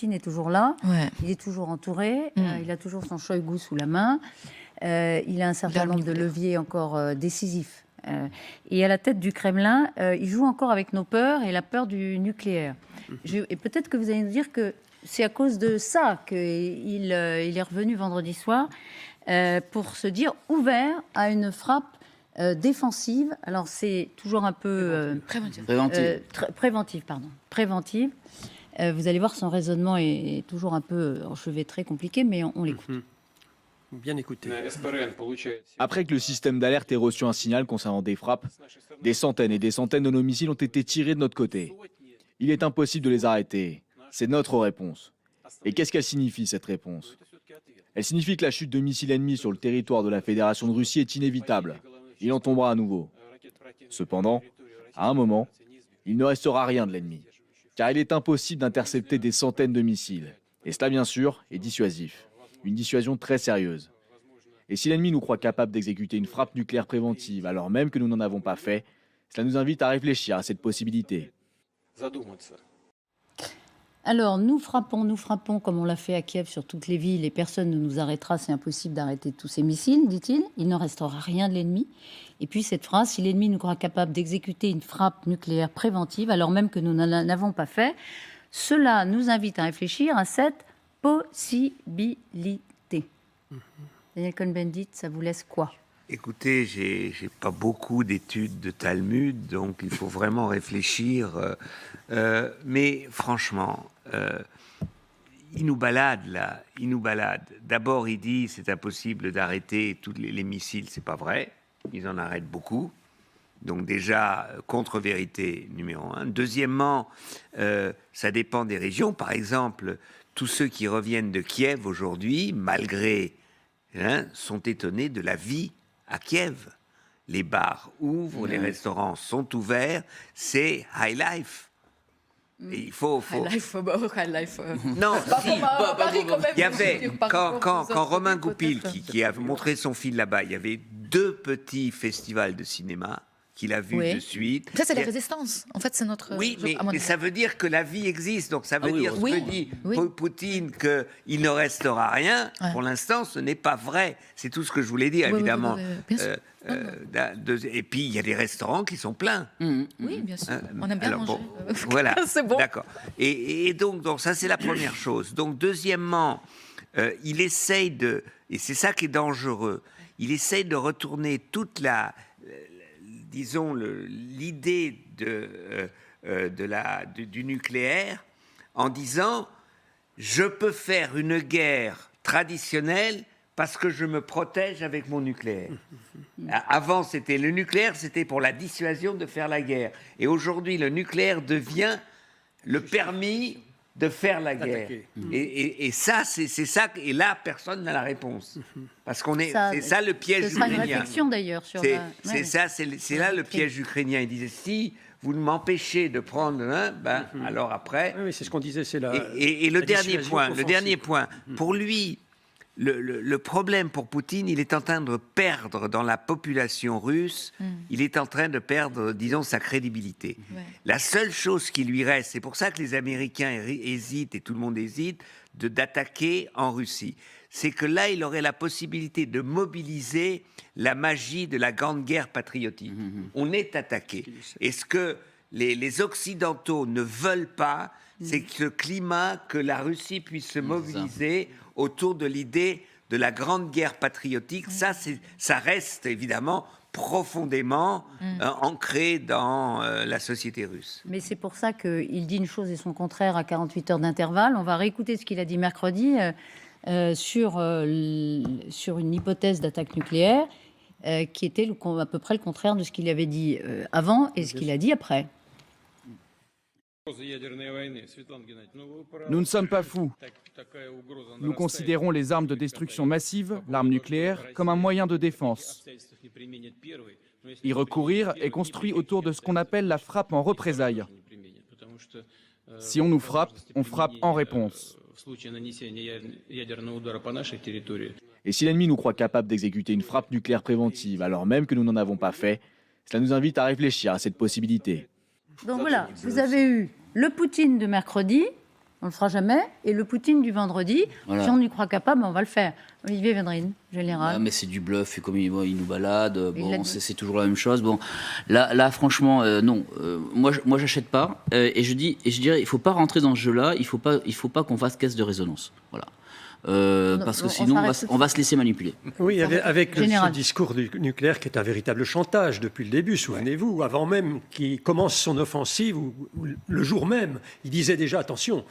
Poutine est toujours là, Ouais. il est toujours entouré, il a toujours son Shoigu sous la main, il a un certain nombre de leviers encore décisifs. Et à la tête du Kremlin, il joue encore avec nos peurs et la peur du nucléaire. Et peut-être que vous allez nous dire que c'est à cause de ça qu'il il est revenu vendredi soir pour se dire ouvert à une frappe défensive. Alors c'est toujours un peu préventive. Vous allez voir, son raisonnement est toujours un peu enchevêtré, compliqué, mais on l'écoute. Bien écouté. Après que le système d'alerte ait reçu un signal concernant des frappes, des centaines et des centaines de nos missiles ont été tirés de notre côté. Il est impossible de les arrêter. C'est notre réponse. Et qu'est-ce qu'elle signifie, cette réponse? Elle signifie que la chute de missiles ennemis sur le territoire de la Fédération de Russie est inévitable. Il en tombera à nouveau. Cependant, à un moment, il ne restera rien de l'ennemi. Car il est impossible d'intercepter des centaines de missiles. Et cela, bien sûr, est dissuasif. Une dissuasion très sérieuse. Et si l'ennemi nous croit capable d'exécuter une frappe nucléaire préventive alors même que nous n'en avons pas fait, cela nous invite à réfléchir à cette possibilité. Alors, nous frappons comme on l'a fait à Kiev sur toutes les villes et personne ne nous arrêtera, c'est impossible d'arrêter tous ces missiles, dit-il. Il ne restera rien de l'ennemi. Et puis cette phrase, si l'ennemi nous croit capable d'exécuter une frappe nucléaire préventive alors même que nous n'en avons pas fait, cela nous invite à réfléchir à cette possibilité. Daniel Cohn-Bendit, ça vous laisse quoi? Écoutez, j'ai pas beaucoup d'études de Talmud, donc il faut vraiment réfléchir. Mais franchement, il nous balade là, il nous balade. D'abord, il dit c'est impossible d'arrêter tous les missiles, c'est pas vrai. Ils en arrêtent beaucoup. Donc déjà, contre-vérité numéro 1. Deuxièmement, ça dépend des régions. Par exemple, tous ceux qui reviennent de Kiev aujourd'hui, malgré, sont étonnés de la vie à Kiev. Les bars ouvrent, les restaurants sont ouverts, c'est high life. Et il faut... High life. Non, si, Paris, quand même, il y avait, quand peut-être Romain Goupil, qui a montré son film là-bas, il y avait 2 petits festivals de cinéma qu'il a vus de suite. Ça, c'est la résistance. En fait, c'est notre... Oui, mais ça veut dire que la vie existe. Donc ça veut dire ce que dit Poutine, qu'il ne restera rien. Ouais. Pour l'instant, ce n'est pas vrai. C'est tout ce que je voulais dire, évidemment. Bien sûr. Et puis, il y a des restaurants qui sont pleins. Oui, bien sûr. On aime bien manger. Bon, voilà, c'est bon. D'accord. Et donc, ça, c'est la première chose. Donc, deuxièmement, il essaye de... Et c'est ça qui est dangereux. Il essaye de retourner toute disons, l'idée du nucléaire en disant « je peux faire une guerre traditionnelle parce que je me protège avec mon nucléaire ». Avant, c'était le nucléaire, c'était pour la dissuasion de faire la guerre. Et aujourd'hui, le nucléaire devient le permis de faire la guerre. Et ça, c'est ça. Et là, personne n'a la réponse. Parce c'est ça le piège ukrainien. Ce sera une réflexion d'ailleurs sur c'est là le piège ukrainien. Il disait, si vous m'empêchez de prendre alors après... Oui, c'est ce qu'on disait, c'est la... Et le dernier point, pour lui, le problème pour Poutine, il est en train de perdre dans la population russe, il est en train de perdre, disons, sa crédibilité. Ouais. La seule chose qui lui reste, c'est pour ça que les Américains hésitent, et tout le monde hésite, d'attaquer en Russie. C'est que là, il aurait la possibilité de mobiliser la magie de la grande guerre patriotique. On est attaqué. Et ce que les Occidentaux ne veulent pas, c'est que ce climat, que la Russie puisse se mobiliser autour de l'idée de la grande guerre patriotique. Ça reste évidemment profondément ancré dans la société russe. Mais c'est pour ça qu'il dit une chose et son contraire à 48 heures d'intervalle. On va réécouter ce qu'il a dit mercredi sur une hypothèse d'attaque nucléaire qui était à peu près le contraire de ce qu'il avait dit avant et ce qu'il a dit après. Nous ne sommes pas fous. Nous considérons les armes de destruction massive, l'arme nucléaire, comme un moyen de défense. Y recourir est construit autour de ce qu'on appelle la frappe en représailles. Si on nous frappe, on frappe en réponse. Et si l'ennemi nous croit capable d'exécuter une frappe nucléaire préventive alors même que nous n'en avons pas fait, cela nous invite à réfléchir à cette possibilité. Donc voilà, vous avez eu le Poutine de mercredi, on le fera jamais. Et le Poutine du vendredi, Voilà. si on y croit capable, on va le faire. Olivier Védrine, général. Ah, mais c'est du bluff, et comme il nous balade, Il l'a bon, dit. c'est toujours la même chose. Bon, là franchement, non. Moi, j'achète pas. Et je dirais, il faut pas rentrer dans ce jeu-là. Il faut pas qu'on fasse caisse de résonance. Voilà. Parce que sinon, on va se laisser manipuler. Oui, avec Général. ce discours du nucléaire qui est un véritable chantage depuis le début, souvenez-vous, avant même qu'il commence son offensive, ou le jour même, il disait déjà, attention,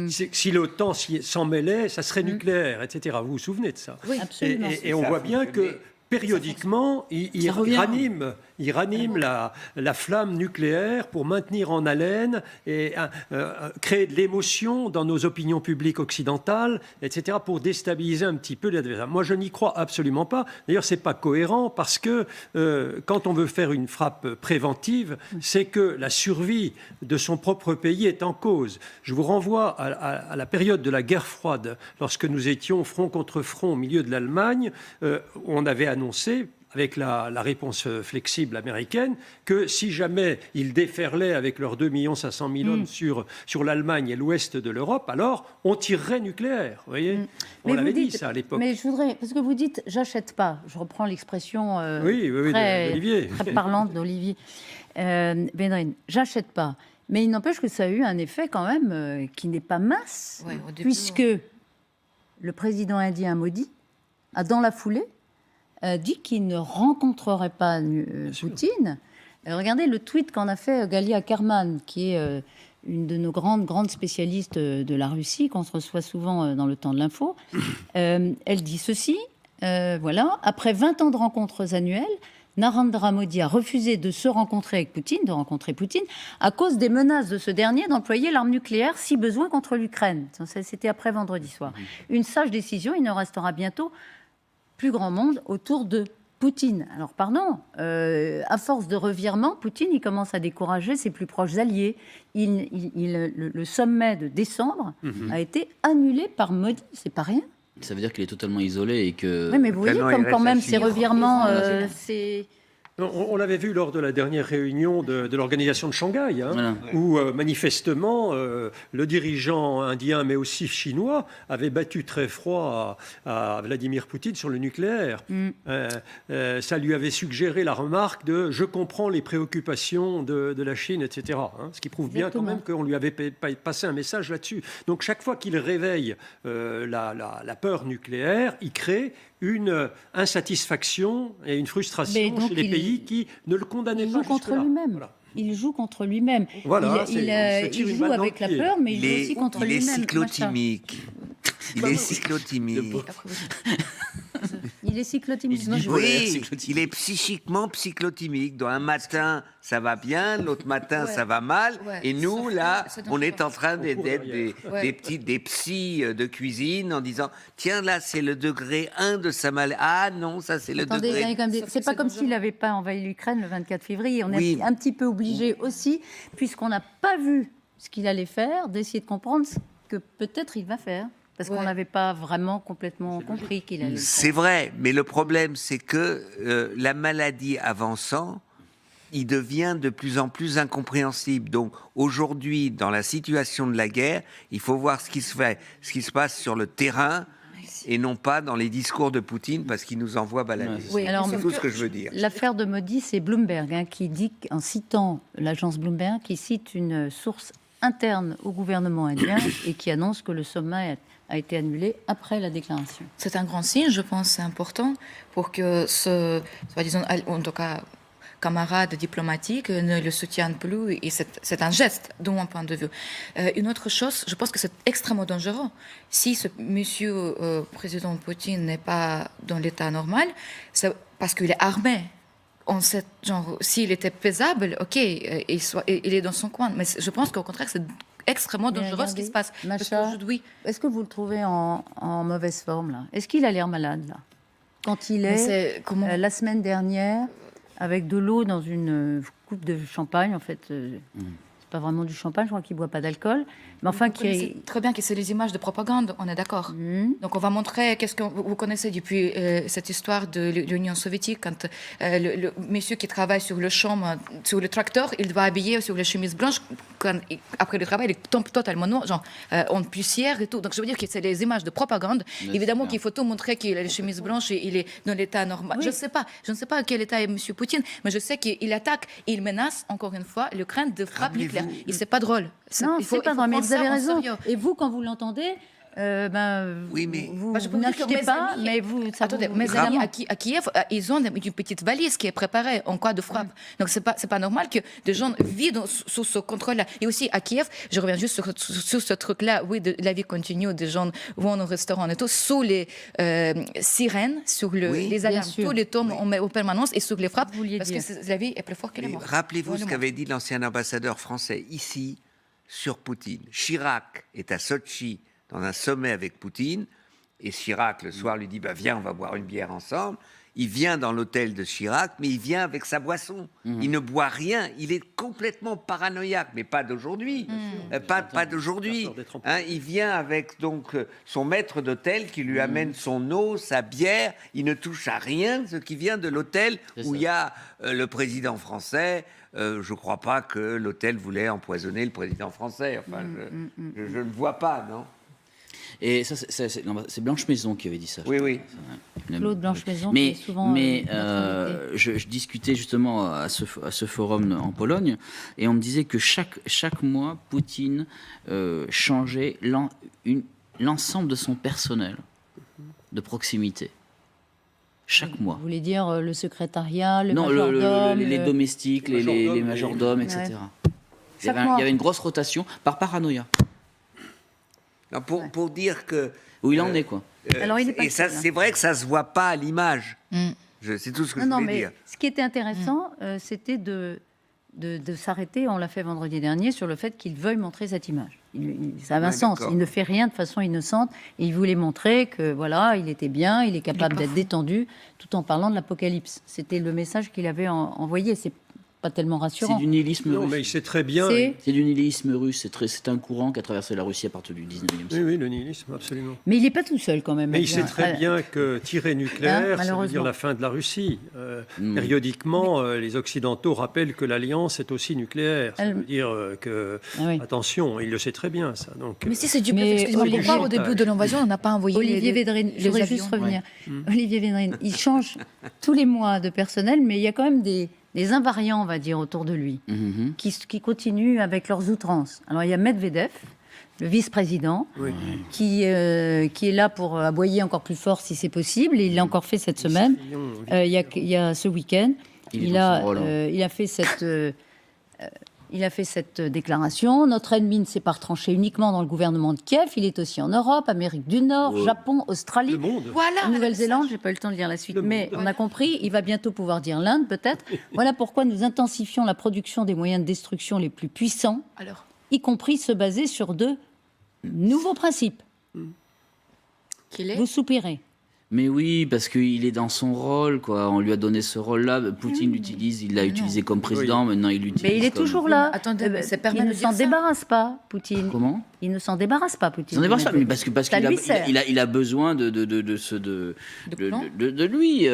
si l'OTAN s'en mêlait, ça serait nucléaire, etc. Vous vous souvenez de ça? Oui, absolument. Et on voit bien que périodiquement, il ranime la flamme nucléaire pour maintenir en haleine et créer de l'émotion dans nos opinions publiques occidentales, etc., pour déstabiliser un petit peu l'adversaire. Moi, je n'y crois absolument pas. D'ailleurs, c'est pas cohérent parce que quand on veut faire une frappe préventive, c'est que la survie de son propre pays est en cause. Je vous renvoie à la période de la guerre froide, lorsque nous étions front contre front au milieu de l'Allemagne. On avait annoncé, avec la réponse flexible américaine, que si jamais ils déferlaient avec leurs 2 500 000 hommes sur l'Allemagne et l'ouest de l'Europe, alors on tirerait nucléaire. Vous voyez, on l'avait dit ça à l'époque. Mais je voudrais, parce que vous dites, j'achète pas. Je reprends l'expression d'Olivier. très parlante d'Olivier Védrine. J'achète pas. Mais il n'empêche que ça a eu un effet quand même qui n'est pas mince, Ouais, au début, puisque le président indien Modi a, dans la foulée, dit qu'il ne rencontrerait pas Poutine. Regardez le tweet qu'en a fait Galia Kerman, qui est une de nos grandes spécialistes de la Russie, qu'on se reçoit souvent dans le temps de l'info. Elle dit ceci, voilà, après 20 ans de rencontres annuelles, Narendra Modi a refusé de se rencontrer avec Poutine, de rencontrer Poutine, à cause des menaces de ce dernier d'employer l'arme nucléaire si besoin contre l'Ukraine. C'était après vendredi soir. Une sage décision, il ne restera bientôt plus grand monde autour de Poutine. Alors pardon, à force de revirement, Poutine il commence à décourager ses plus proches alliés. Le sommet de décembre a été annulé par Modi, c'est pas rien. Ça veut dire qu'il est totalement isolé et que... Oui, mais vous voyez comme quand même ces revirements, c'est... On l'avait vu lors de la dernière réunion de l'organisation de Shanghai, Voilà. où manifestement le dirigeant indien, mais aussi chinois, avait battu très froid à Vladimir Poutine sur le nucléaire. Ça lui avait suggéré la remarque de « je comprends les préoccupations de la Chine », etc. Ce qui prouve bien quand même qu'on lui avait passé un message là-dessus. Donc chaque fois qu'il réveille la peur nucléaire, il crée une insatisfaction et une frustration chez les pays qui ne le condamnaient pas. Il joue contre lui-même. Voilà. Il joue contre lui-même. Voilà, il joue avec la peur, mais il joue aussi contre lui-même. Il est cyclotimique. Il est cyclotimique. Il est cyclotimique. Oui, il est psychiquement cyclotimique. Donc un matin, ça va bien, l'autre matin, ça va mal. Ouais, Et nous, là, on est en train d'être des psys de cuisine en disant tiens, là, c'est le degré 1 de sa maladie. Ah non, ça, c'est le degré. C'est pas comme s'il n'avait pas envahi l'Ukraine le 24 février. On est un petit peu obligé aussi, puisqu'on n'a pas vu ce qu'il allait faire, d'essayer de comprendre ce que peut-être il va faire. Parce qu'on n'avait pas vraiment complètement compris qu'il allait. C'est vrai, mais le problème, c'est que la maladie avançant, il devient de plus en plus incompréhensible. Donc aujourd'hui, dans la situation de la guerre, il faut voir ce qui se passe sur le terrain, et non pas dans les discours de Poutine, parce qu'il nous envoie balader. Oui, alors, c'est tout ce que je veux dire. L'affaire de Modi, c'est Bloomberg qui dit, en citant l'agence Bloomberg, qui cite une source interne au gouvernement indien et qui annonce que le sommet a été annulé après la déclaration. C'est un grand signe, je pense, c'est important pour que ce, disons, en tout cas, camarade diplomatique ne le soutienne plus, et c'est un geste de mon point de vue. Une autre chose, je pense que c'est extrêmement dangereux. Si ce monsieur président Poutine n'est pas dans l'état normal, c'est parce qu'il est armé. S'il était paisible, ok, il est dans son coin. Mais je pense qu'au contraire, c'est extrêmement dangereux ce qui se passe. Macha, est-ce que vous le trouvez en mauvaise forme là? Est-ce qu'il a l'air malade là? Quand il est, la semaine dernière, avec de l'eau dans une coupe de champagne, en fait, c'est pas vraiment du champagne, je crois qu'il boit pas d'alcool, Mais enfin, Vous connaissez très bien que c'est les images de propagande, on est d'accord. Donc on va montrer, qu'est-ce que vous connaissez depuis cette histoire de l'Union soviétique, quand le monsieur qui travaille sur le champ, sur le tracteur, il doit habiller sur les chemises blanches, après le travail, il tombe totalement noir, genre en poussière et tout. Donc je veux dire que c'est les images de propagande. Mais Évidemment qu'il faut tout montrer qu'il a les chemises blanches et il est dans l'état normal. Oui. Je ne sais pas à quel état est M. Poutine, mais je sais qu'il attaque, il menace, encore une fois, l'Ukraine de frappe nucléaire. Et c'est pas drôle. Non, c'est pas drôle, mais vous avez raison. Sérieux. Et vous, quand vous l'entendez, Oui, mais- vous Bah, je peux vous dire que n'achetez mes pas, amis- mais vous... ça Attendez, vous- mes amis évidemment. à Kiev, ils ont une petite valise qui est préparée en cas de frappe. Donc c'est pas normal que des gens vivent sous ce contrôle-là. Et aussi à Kiev, je reviens juste sur ce truc-là, oui, de la vie continue, des gens vont au restaurant et tout, sous les sirènes, sur Oui, les alarmes, sûr. tous les tomes on met en permanence et sur les frappes, Vous vouliez parce dire. que la vie est plus forte que la Mais mort. rappelez-vous ce Vraiment. qu'avait dit l'ancien ambassadeur français ici sur Poutine. Chirac est à Sochi dans un sommet avec Poutine et Chirac le soir lui dit bah, viens, on va boire une bière ensemble. Il vient dans l'hôtel de Chirac, mais il vient avec sa boisson. Il ne boit rien. Il est complètement paranoïaque, mais pas d'aujourd'hui. Pas d'aujourd'hui. Il a peur d'être en Hein, il vient avec donc son maître d'hôtel qui lui amène son eau, sa bière. Il ne touche à rien, ce qui vient de l'hôtel C'est où ça. il y a le président français. Je ne crois pas que l'hôtel voulait empoisonner le président français. Enfin, je ne vois pas, non? Et ça, c'est Blanche Maison qui avait dit ça. Oui, oui. Claude Blanche-Maison, Mais, qui est souvent, mais notre invité. je discutais justement à ce forum en Pologne, et on me disait que chaque mois, Poutine changeait l'ensemble de son personnel de proximité. Chaque mois. Vous voulez dire le secrétariat, le Non, majordome, les domestiques, les majordomes, etc. Ouais. Il y avait Chaque mois. il y avait une grosse rotation par paranoïa. Non, pour dire que. Où il en est, quoi. Alors, il est pas et ça, seul, hein. c'est vrai que ça se voit pas à l'image. C'est tout ce que je Non, voulais mais dire. ce qui était intéressant, c'était de s'arrêter, on l'a fait vendredi dernier, sur le fait qu'il veuille montrer cette image. Ça avait un Ouais, sens. d'accord. Il ne fait rien de façon innocente. Et il voulait montrer que voilà, il était bien, il est capable d'être détendu, tout en parlant de l'apocalypse. C'était le message qu'il avait envoyé. C'est pas tellement C'est rassurant. du nihilisme Non, russe. mais il sait très bien. C'est du nihilisme russe. C'est un courant qui a traversé la Russie à partir du 19e Oui, siècle. oui, le nihilisme, absolument. Mais il n'est pas tout seul quand même. Mais il sait très Voilà. bien que tirer nucléaire, ça veut malheureusement. dire la fin de la Russie. Périodiquement, les Occidentaux rappellent que l'alliance est aussi nucléaire. Ça veut dire que, Ah oui. attention, il le sait très bien, ça. Donc, Mais si c'est du Mais excusez-moi, Olivier- pourquoi au début de l'invasion, on n'a pas envoyé Olivier les Védrine, je voudrais juste avions revenir. Olivier Védrine, il change tous les mois de personnel, mais il y a quand même des invariants, on va dire, autour de lui, Mhm. qui continuent avec leurs outrances. Alors il y a Medvedev, le vice-président, oui. qui est là pour aboyer encore plus fort si c'est possible, et il l'a encore fait cette semaine. Il y a ce week-end. Il est dans son rôle, Il a fait cette déclaration. Notre ennemi ne s'est pas retranché uniquement dans le gouvernement de Kiev, il est aussi en Europe, Amérique du Nord, Japon, Australie. Le monde. Voilà. Nouvelle-Zélande, j'ai pas eu le temps de lire la suite, Le mais monde. on a compris, il va bientôt pouvoir dire l'Inde peut-être. Voilà pourquoi nous intensifions la production des moyens de destruction les plus puissants, Alors, y compris se baser sur de nouveaux principes. qu'il est Vous soupirez. Mais oui, parce qu'il est dans son rôle, quoi. On lui a donné ce rôle-là. Poutine l'utilise, il l'a utilisé comme président, maintenant il l'utilise. Mais il est comme- toujours là. Attendez, mais c'est permis il de ne dire s'en ça. débarrasse pas, Poutine. Comment? Il ne s'en débarrasse pas, Poutine. Il s'en débarrasse pas, mais parce Ça qu'il lui sert. il a besoin de lui.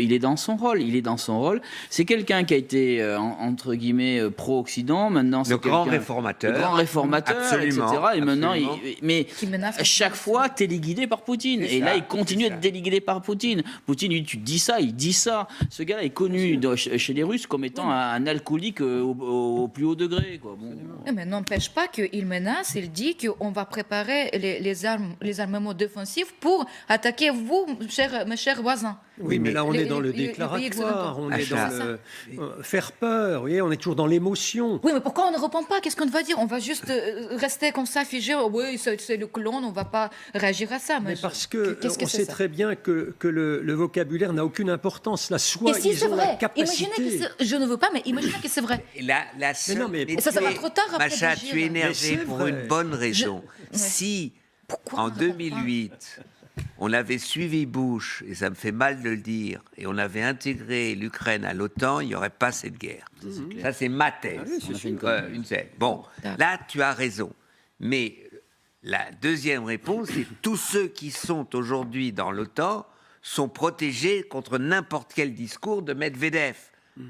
Il est dans son rôle. Il est dans son rôle. C'est quelqu'un qui a été entre guillemets pro-Occident. Maintenant, c'est Le grand quelqu'un- réformateur. le grand réformateur, Absolument, etc. Et maintenant, absolument. mais Qui menace chaque fois, téléguidé par Poutine. C'est Et ça, là, il continue c'est d'être ça. téléguidé par Poutine. Poutine, lui, tu dis ça, il dit ça. Ce gars-là est connu chez les Russes comme étant un alcoolique au plus haut degré, quoi. Bon. Mais n'empêche pas qu'il menace, il dit qu'on va préparer les armements défensifs pour attaquer vous, mes chers voisins. Oui, mais là, on les- est dans le les pays déclaratoire, excellents. on Ah, est ça. dans le faire peur, vous voyez, on est toujours dans l'émotion. Oui, mais pourquoi on ne répond pas? Qu'est-ce qu'on va dire? On va juste rester comme ça, figé. Oh, oui, c'est le clone, on ne va pas réagir à ça. Mais parce que qu'est-ce que on c'est sait ça? très bien que le vocabulaire n'a aucune importance. La Et soit, si ils c'est ont vrai, la capacité. imaginez que je ne veux pas, mais imaginez que c'est vrai. Et la seule- non, mais mais ça tu va es- trop tard après Macha, d'agir. tu es Mais énervé c'est pour vrai. une bonne raison. Ouais. Si, Pourquoi en on ne répond pas 2008, on avait suivi Bush, et ça me fait mal de le dire, et on avait intégré l'Ukraine à l'OTAN, il n'y aurait pas cette guerre. Ça, c'est ma thèse. Ah oui, c'est On a fait une Une thèse. Bon, D'accord. là, tu as raison. Mais la deuxième réponse, c'est tous ceux qui sont aujourd'hui dans l'OTAN sont protégés contre n'importe quel discours de Medvedev.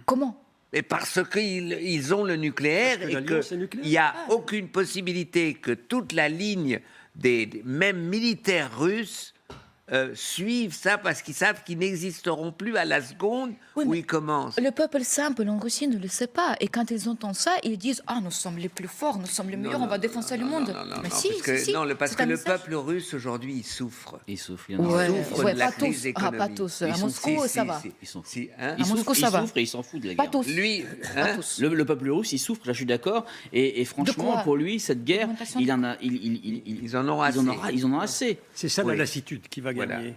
Comment? Mais parce qu'ils ont le nucléaire Parce que et l'alliance est nucléaire. qu'il n'y a aucune possibilité que toute la ligne des mêmes militaires russes suivent ça parce qu'ils savent qu'ils n'existeront plus à la seconde Oui, où mais ils commencent. Le peuple simple en Russie ne le sait pas. Et quand ils entendent ça, ils disent ah, nous sommes les plus forts, nous sommes les meilleurs, on va défoncer le monde. Mais si, parce que, si, si, parce c'est que un le message. peuple russe aujourd'hui, il souffre. Ils souffrent. Ouais, souffre ouais, de la pas crise tous. Ah, économique. pas tous. À Ils sont- Moscou, ça va. Ils sont Si, hein. À Moscou, ça va. souffrent et ils s'en foutent de la Pas guerre. tous. Lui, Pas hein, tous. Le peuple russe, il souffre, là je suis d'accord. Et franchement, quoi? pour lui, cette guerre, Augmentation il en a, ils en ont assez. ils en ont assez. C'est ça Oui. la lassitude qui va Voilà. gagner.